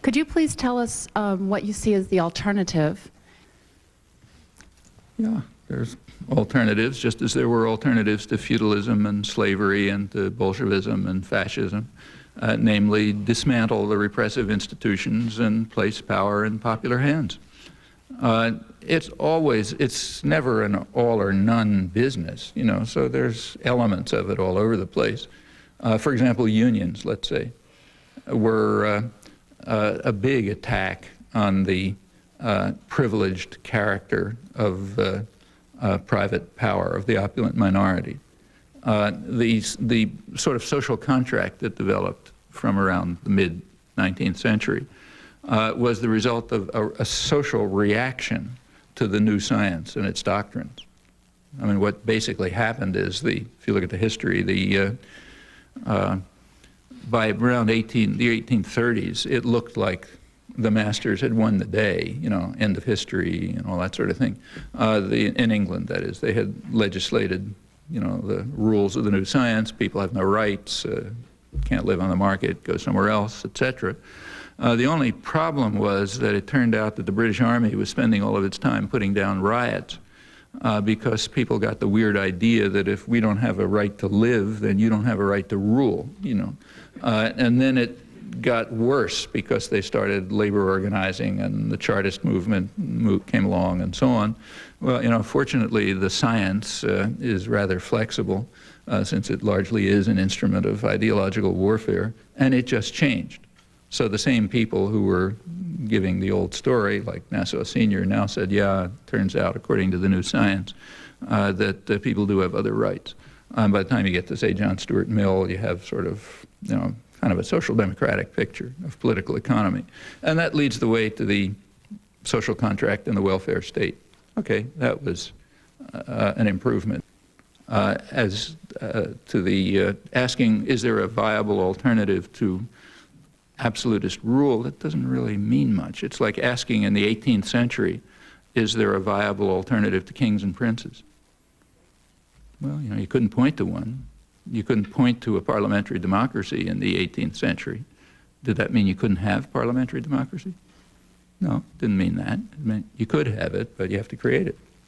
Could you please tell us what you see as the alternative? Yeah, there's alternatives, just as there were alternatives to feudalism and slavery and to bolshevism and fascism, namely dismantle the repressive institutions and place power in popular hands. It's never an all or none business, you know, so there's elements of it all over the place. For example, unions, let's say, were a big attack on the privileged character of private power, of the opulent minority. The sort of social contract that developed from around the mid-19th century was the result of a social reaction to the new science and its doctrines. I mean, what basically happened is if you look at the history, by around the 1830s, it looked like the masters had won the day, you know, end of history and all that sort of thing. In England, that is, they had legislated, you know, the rules of the new science. People have no rights, can't live on the market, go somewhere else, etc. The only problem was that it turned out that the British Army was spending all of its time putting down riots because people got the weird idea that if we don't have a right to live, then you don't have a right to rule, you know. And then it got worse because they started labor organizing and the chartist movement came along and so on. Well, you know, fortunately the science is rather flexible since it largely is an instrument of ideological warfare, and it just changed. So the same people who were giving the old story, like Nassau Senior, now said, yeah, it turns out, according to the new science, that people do have other rights. By the time you get to, say, John Stewart Mill, you have sort of, you know, kind of a social democratic picture of political economy. And that leads the way to the social contract and the welfare state. Okay, that was an improvement. As to the asking, is there a viable alternative to absolutist rule, that doesn't really mean much. It's like asking in the 18th century, is there a viable alternative to kings and princes? Well, you know, you couldn't point to one. You couldn't point to a parliamentary democracy in the 18th century. Did that mean you couldn't have parliamentary democracy? No, didn't mean that. It meant you could have it, but you have to create it.